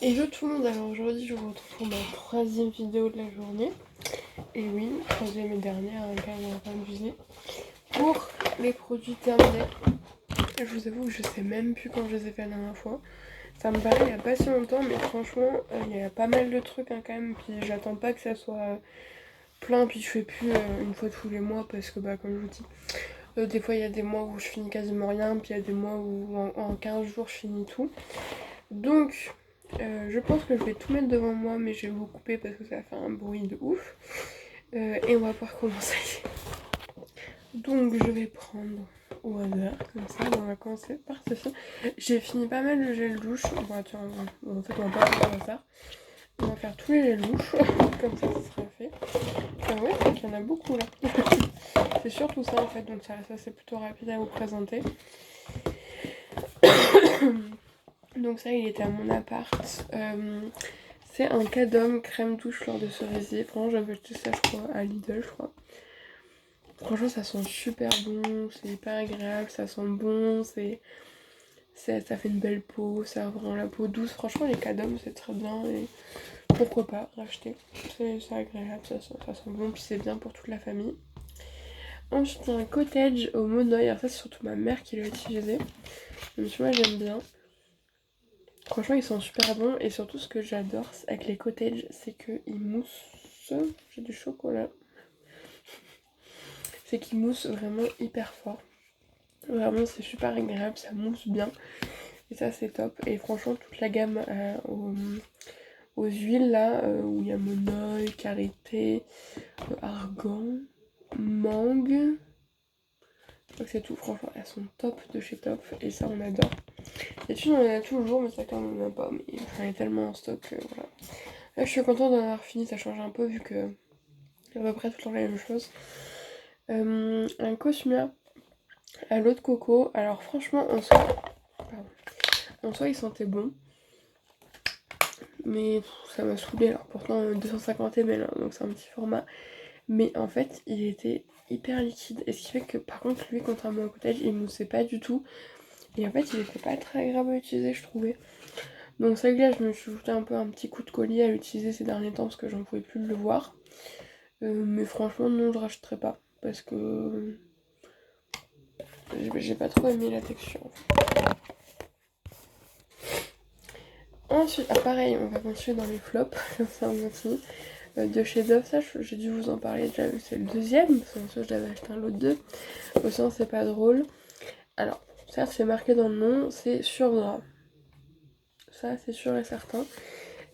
Hello tout le monde, alors aujourd'hui je vous retrouve pour ma troisième vidéo de la journée. Et oui, troisième et dernière, quand même un peu abusé. Pour les produits terminés, je vous avoue que je sais même plus quand je les ai fait la dernière fois. Ça me paraît il n'y a pas si longtemps, mais franchement il y a pas mal de trucs quand même. Puis j'attends pas que ça soit plein, puis je fais plus une fois tous les mois parce que bah comme je vous dis, des fois il y a des mois où je finis quasiment rien, puis il y a des mois où en 15 jours je finis tout. Donc, je pense que je vais tout mettre devant moi, mais je vais vous couper parce que ça va faire un bruit de ouf. Et on va pouvoir commencer. Donc, je vais prendre au hasard, comme ça, on va commencer par ceci. J'ai fini pas mal le gel douche. Bon, tiens, en fait, on va pas faire au hasard. On va faire tous les gels douche, comme ça sera fait. Ouais, c'est qu'il y en a beaucoup là. C'est surtout ça en fait, donc ça c'est plutôt rapide à vous présenter. Donc ça, il était à mon appart. C'est un Cadom crème douche fleur de cerisier. Franchement, j'avais acheté ça, je crois, à Lidl, je crois. Franchement, ça sent super bon, c'est hyper agréable, ça sent bon, ça fait une belle peau, ça rend la peau douce. Franchement, les Cadom, c'est très bien et pourquoi pas racheter. C'est agréable, ça sent bon, puis c'est bien pour toute la famille. Ensuite, un cottage au monoeil. Alors ça, c'est surtout ma mère qui l'a utilisé. Donc moi, j'aime bien. Franchement, ils sont super bons et surtout ce que j'adore avec les cottages, c'est qu'ils moussent. J'ai du chocolat. C'est qu'ils moussent vraiment hyper fort. Vraiment, c'est super agréable, ça mousse bien. Et ça, c'est top. Et franchement, toute la gamme aux huiles là, où il y a Monoeil, Karité, Argan, Mangue. Je crois que c'est tout. Franchement, elles sont top de chez top. Et ça, on adore. Et puis, on en a toujours, mais ça, quand on en a pas. Mais j'en ai tellement en stock que voilà. Là, je suis contente d'en avoir fini, ça change un peu vu que c'est à peu près tout le temps la même chose. Un Cosmia à l'eau de coco. Alors franchement, en soi il sentait bon. Mais ça m'a saoulé. Alors pourtant 250 ml, hein, donc c'est un petit format. Mais en fait, il était hyper liquide. Et ce qui fait que par contre, lui, contrairement au cottage, il moussait pas du tout. Et en fait, il était pas très agréable à utiliser, je trouvais. Donc ça, là, je me suis jeté un peu un petit coup de collier à l'utiliser ces derniers temps parce que j'en pouvais plus le voir. Mais franchement, non, je rachèterai pas. Parce que j'ai pas trop aimé la texture. Ensuite, pareil, on va continuer dans les flops, comme ça on continue. De chez Dove, ça j'ai dû vous en parler déjà, c'est le deuxième, parce que je l'avais acheté un lot de deux. Au sens, c'est pas drôle. Alors, certes, c'est marqué dans le nom, c'est sur gras. Ça, c'est sûr et certain.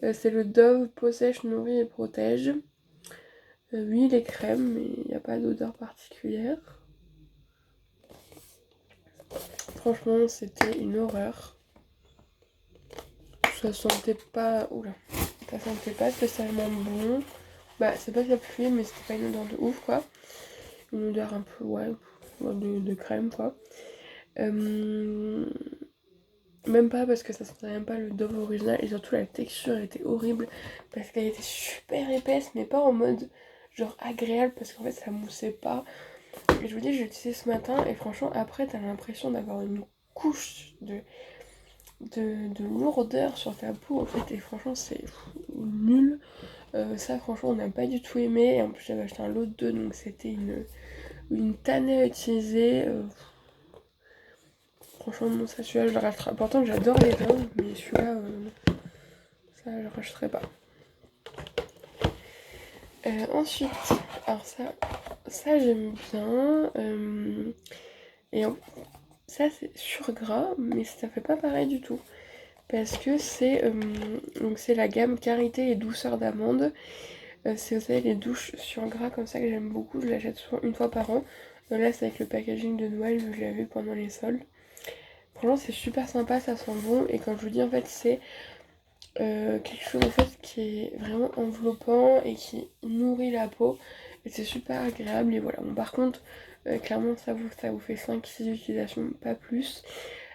C'est le Dove peau sèche, nourrit et protège. Oui, les crèmes, mais il n'y a pas d'odeur particulière. Franchement, c'était une horreur. Ça sentait pas. Oula. Ça sentait pas spécialement bon. Bah, c'est pas que ça puait, mais c'était pas une odeur de ouf, quoi. Une odeur un peu, ouais, de crème, quoi. Même pas parce que ça sentait même pas le Dove original. Et surtout, la texture était horrible. Parce qu'elle était super épaisse, mais pas en mode genre agréable. Parce qu'en fait, ça moussait pas. Et je vous dis, j'ai utilisé ce matin. Et franchement, après, t'as l'impression d'avoir une couche de lourdeur sur ta peau, en fait. Et franchement, c'est nul. Ça, franchement, on n'a pas du tout aimé. Et en plus, j'avais acheté un lot de deux, donc c'était une tannée à utiliser. Franchement, non, ça, celui-là, je le rachèterai. Pourtant, j'adore les dents, mais celui-là, ça, je le rachèterai pas. Ensuite, alors ça j'aime bien. Et ça, c'est sur gras, mais ça fait pas pareil du tout. Parce que c'est la gamme Karité et douceur d'amande. C'est vous savez les douches sur gras comme ça que j'aime beaucoup, je l'achète souvent une fois par an. Là c'est avec le packaging de Noël, je l'ai vu pendant les soldes. Franchement c'est super sympa, ça sent bon et comme je vous dis en fait c'est quelque chose en fait qui est vraiment enveloppant et qui nourrit la peau et c'est super agréable et voilà. Bon par contre clairement ça vous fait 5-6 utilisations, pas plus.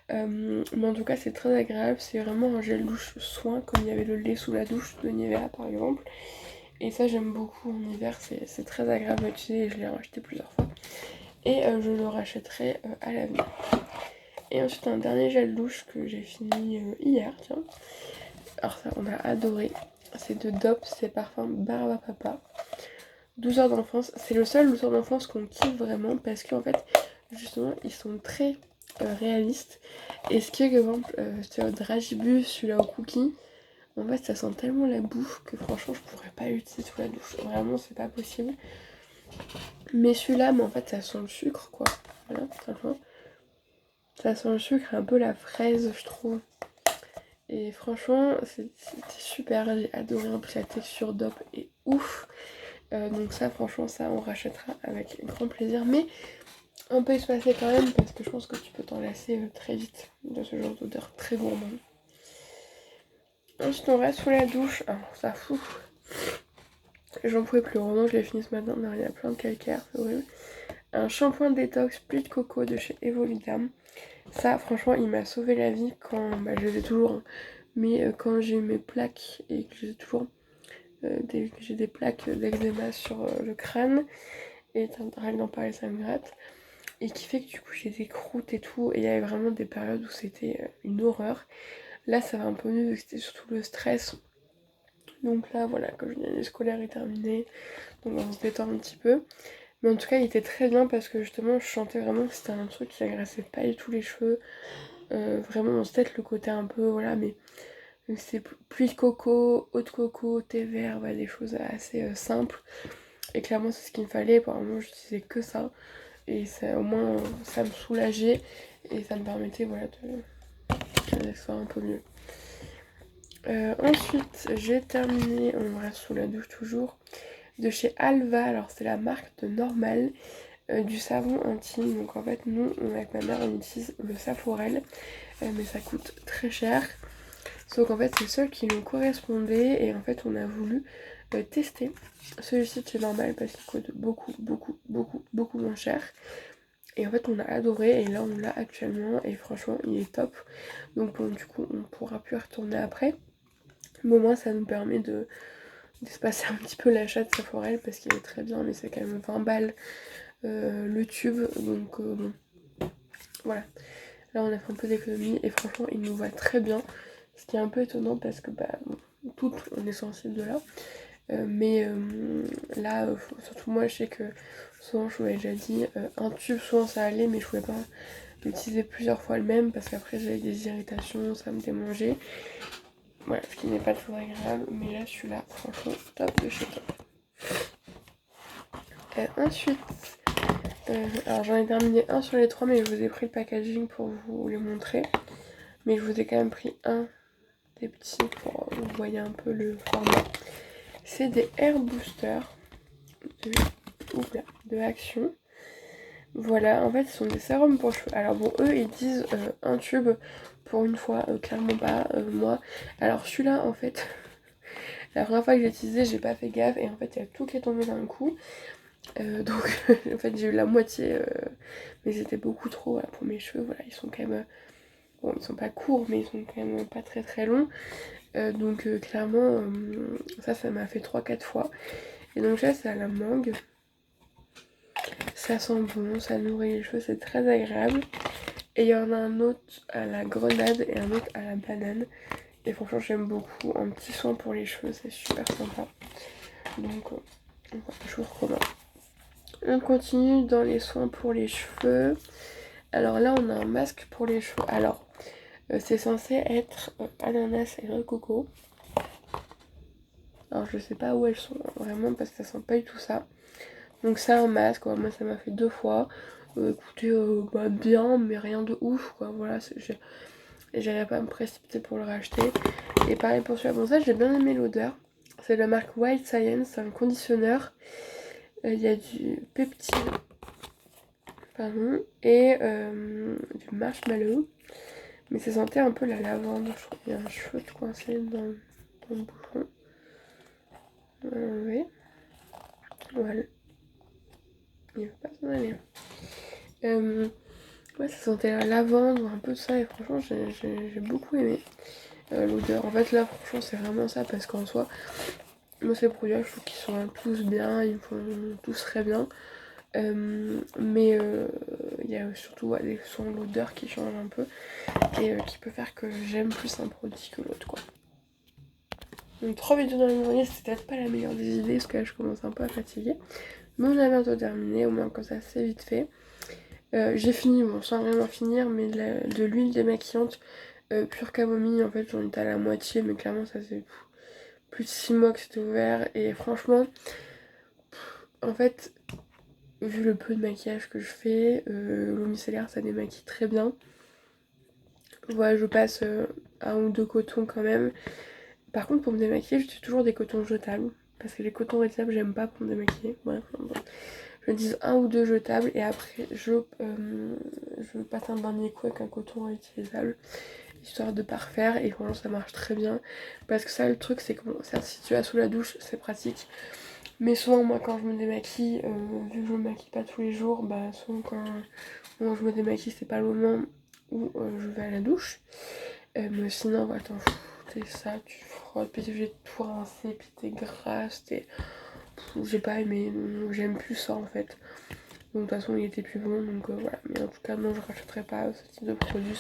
Mais en tout cas c'est très agréable, c'est vraiment un gel douche soin comme il y avait le lait sous la douche de Nivea par exemple. Et ça j'aime beaucoup en hiver, c'est très agréable à utiliser et je l'ai racheté plusieurs fois. Et je le rachèterai à l'avenir. Et ensuite un dernier gel douche que j'ai fini hier, tiens. Alors ça on a adoré. C'est de Dop, c'est parfum Barbe à Papa. 12 heures d'enfance. C'est le seul 12 heures d'enfance qu'on kiffe vraiment parce qu'en fait, justement, ils sont très réalistes. Et ce qui est que, par exemple, sur Dragibus, celui-là au cookie, en fait, ça sent tellement la bouffe que franchement, je pourrais pas l'utiliser sous la douche. Vraiment, c'est pas possible. Mais celui-là, mais en fait, ça sent le sucre, quoi. Voilà, tout simplement. Ça sent le sucre et un peu la fraise, je trouve. Et franchement, c'était super. J'ai adoré. En plus, la texture Dop est ouf. Donc ça, franchement, ça, on rachètera avec grand plaisir. Mais on peut y se passer quand même parce que je pense que tu peux t'en lasser très vite de ce genre d'odeur très gourmande. Ensuite, on reste sous la douche. Alors, ça fout. J'en pouvais plus. Vraiment, je l'ai fini ce matin. Il y a plein de calcaire. C'est horrible. Un shampoing détox pluie de coco de chez Evoluderm. Ça, franchement, il m'a sauvé la vie quand... Bah, je les ai toujours. Hein, mais quand j'ai eu mes plaques et que j'ai toujours... j'ai des plaques d'eczéma sur le crâne. Et rien d'en parler, ça me gratte. Et qui fait que du coup j'ai des croûtes et tout. Et il y avait vraiment des périodes où c'était une horreur. Là ça va un peu mieux vu que c'était surtout le stress. Donc là voilà, comme l'année scolaire est terminée, donc on se détend un petit peu. Mais en tout cas il était très bien parce que justement je sentais vraiment que c'était un truc qui agressait pas du tout les cheveux. Vraiment peut-être le côté un peu voilà mais c'est pluie de coco, eau de coco, thé vert, voilà, des choses assez simples. Et clairement c'est ce qu'il me fallait, apparemment j'utilisais que ça. Et ça, au moins ça me soulageait et ça me permettait voilà de faire un peu mieux. Ensuite j'ai terminé, on reste sous la douche toujours, de chez Alva. Alors c'est la marque de Normal, du savon intime. Donc en fait nous avec ma mère on utilise le Saforel, mais ça coûte très cher. Sauf qu'en fait c'est le seul qui nous correspondait et en fait on a voulu tester celui-ci de chez Normal parce qu'il coûte beaucoup moins cher. Et en fait on a adoré et là on l'a actuellement et franchement il est top. Donc bon, du coup on pourra plus y retourner après. Mais au moins ça nous permet se passer un petit peu l'achat de Saforel parce qu'il est très bien mais c'est quand même 20 balles le tube. Donc bon voilà. Là on a fait un peu d'économie et franchement il nous va très bien. Ce qui est un peu étonnant parce que bah bon, toutes on est sensible de là. Mais là, surtout moi, je sais que souvent, je vous l'avais déjà dit, un tube, souvent ça allait, mais je pouvais pas l'utiliser plusieurs fois le même parce qu'après j'avais des irritations, ça me démangeait. Voilà, ce qui n'est pas toujours agréable, mais là, celui-là, franchement, top de chez top. Ensuite, alors j'en ai terminé un sur les trois, mais je vous ai pris le packaging pour vous les montrer. Mais je vous ai quand même pris un des petits pour que vous voyez un peu le format. C'est des Air Boosters de Action. Voilà, en fait, ce sont des sérums pour cheveux. Alors bon, eux, ils disent un tube pour une fois, clairement pas, moi. Alors celui-là, en fait, la première fois que j'ai utilisé, j'ai pas fait gaffe et en fait, il y a tout qui est tombé d'un coup. Donc, en fait, j'ai eu la moitié, mais c'était beaucoup trop voilà, pour mes cheveux. Voilà, ils sont quand même, bon, ils sont pas courts, mais ils sont quand même pas très longs. Donc, clairement, ça m'a fait 3-4 fois. Et donc là, c'est à la mangue. Ça sent bon, ça nourrit les cheveux, c'est très agréable. Et il y en a un autre à la grenade et un autre à la banane. Et franchement j'aime beaucoup. Un petit soin pour les cheveux, c'est super sympa. Donc je vous recommande. On continue dans les soins pour les cheveux. Alors là on a un masque pour les cheveux. Alors c'est censé être ananas et noix de coco. Alors je sais pas où elles sont vraiment parce que ça sent pas du tout ça. Donc c'est un masque, quoi. Moi ça m'a fait 2 fois. Écoutez, bah, bien, mais rien de ouf, quoi. Voilà, j'allais pas me précipiter pour le racheter. Et pareil pour celui-là. Bon, ça j'ai bien aimé l'odeur. C'est de la marque Wild Science, c'est un conditionneur. Il y a du peptide, pardon, et du marshmallow. Mais ça sentait un peu la lavande. Je trouve qu'il y a un cheveu de coincé dans le bouchon. On va l'enlever. Voilà. Il va pas s'en aller. Ouais, ça sentait la lavande ou un peu de ça et franchement j'ai beaucoup aimé l'odeur. En fait là franchement c'est vraiment ça parce qu'en soi, moi ces produits je trouve qu'ils sont tous bien, ils me font tous très bien. Mais il y a surtout des sons l'odeur qui change un peu et qui peut faire que j'aime plus un produit que l'autre quoi. Donc 3 vidéos dans la journée, c'est peut-être pas la meilleure des idées parce que là je commence un peu à fatiguer. Mais on a bientôt terminé, au moins comme ça c'est vite fait. J'ai fini, bon sans vraiment finir, mais de l'huile démaquillante pure camomille, en fait j'en étais à la moitié, mais clairement ça c'est plus de 6 mois que c'était ouvert. Et franchement, en fait, vu le peu de maquillage que je fais, l'eau micellaire ça démaquille très bien. Voilà, je passe un ou deux cotons quand même. Par contre, pour me démaquiller, j'utilise toujours des cotons jetables. Parce que les cotons jetables, j'aime pas pour me démaquiller. Bref, bon. Je dis un ou deux jetables et après, je passe un dernier coup avec un coton réutilisable. Histoire de parfaire. Et franchement, ça marche très bien. Parce que ça, le truc, c'est que bon, certes, si tu as sous la douche, c'est pratique. Mais souvent, moi, quand je me démaquille, vu que je me maquille pas tous les jours, bah, souvent, quand je me démaquille, c'est pas le moment où je vais à la douche. Mais sinon, bah, attends, t'es ça, tu frottes, puis t'es obligé de tout rincer, puis t'es grasse, j'ai pas aimé, j'aime plus ça en fait. Donc de toute façon, il était plus bon, donc voilà. Mais en tout cas, non, je rachèterai pas ce type de produit,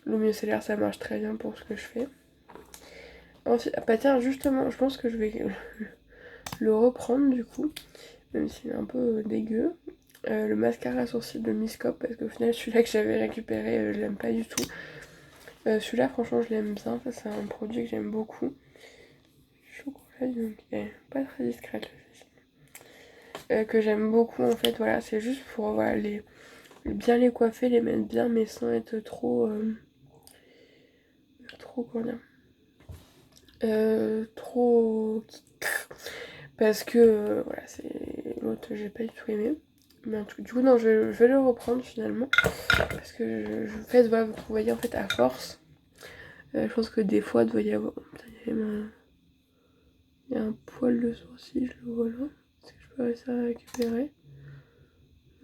l'eau micellaire, ça marche très bien pour ce que je fais. Ensuite, bah tiens, justement, je pense que je vais le reprendre du coup, même s'il est un peu dégueu. Le mascara à sourcils de Miss Cop, parce qu'au final, celui-là que j'avais récupéré, je l'aime pas du tout. Celui-là, franchement, je l'aime bien. Ça, c'est un produit que j'aime beaucoup. Chocolat, donc, pas très discrète que j'aime beaucoup en fait. Voilà, c'est juste pour voilà, bien les coiffer, les mettre bien, mais sans être trop. Trop comment dire trop. Parce que voilà, c'est l'autre, j'ai pas du tout aimé. Mais en tout, du coup, non, je vais le reprendre finalement. Parce que en fait, voilà, vous voyez, en fait, à force. Je pense que des fois, il doit y avoir. Putain, il y a un poil de sourcil, je le vois là. Est-ce que je peux réussir à récupérer?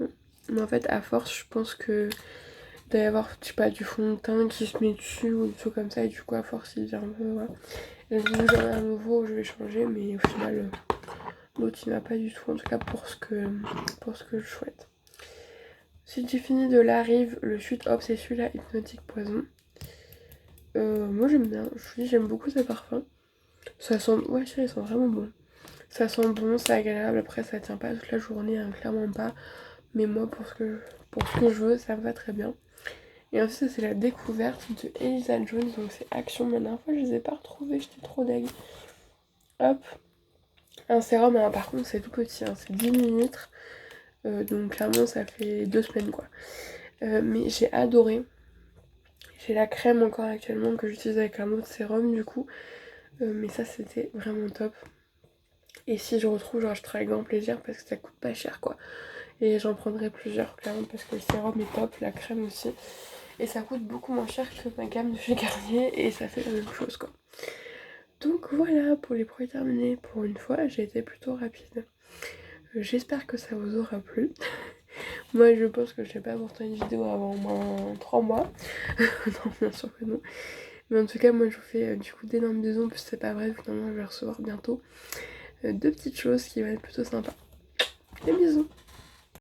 Non. Mais en fait, à force, je pense que il doit y avoir, je sais pas, du fond de teint qui se met dessus ou des trucs comme ça. Et du coup, à force, il vient un peu. Voilà. Et du coup, j'en ai un nouveau, je vais changer. Mais au final, l'autre, il m'a pas du tout. En tout cas, pour ce que je souhaite. Si j'ai fini de la Rive, le Chute Hop, c'est celui-là, Hypnotique Poison. Moi, j'aime bien. Je vous dis, j'aime beaucoup ce parfum. Ça sent. Ouais, ça, ils sont vraiment bons. Ça sent bon, c'est agréable. Après, ça tient pas toute la journée, hein, clairement pas. Mais moi, pour ce que je veux, ça me va très bien. Et ensuite, ça, c'est la découverte de Elisa Jones. Donc, c'est Action. La dernière fois, je les ai pas retrouvés, j'étais trop deg. Hop. Un sérum, hein, par contre, c'est tout petit. Hein, c'est 10 millilitres. Donc, clairement, ça fait 2 semaines, quoi. Mais j'ai adoré. J'ai la crème encore actuellement que j'utilise avec un autre sérum, du coup. Mais ça, c'était vraiment top. Et si je retrouve, je rachèterai avec grand plaisir parce que ça coûte pas cher, quoi. Et j'en prendrai plusieurs, clairement, parce que le sérum est top, la crème aussi. Et ça coûte beaucoup moins cher que ma gamme de chez Garnier et ça fait la même chose, quoi. Donc voilà, pour les produits terminés, pour une fois, j'ai été plutôt rapide. J'espère que ça vous aura plu. Moi, je pense que je vais pas porter une vidéo avant au moins 3 mois. Non, bien sûr que non. Mais en tout cas, moi, je vous fais du coup d'énormes bisous. En plus, c'est pas vrai, finalement, je vais recevoir bientôt deux petites choses qui vont être plutôt sympas. Des bisous!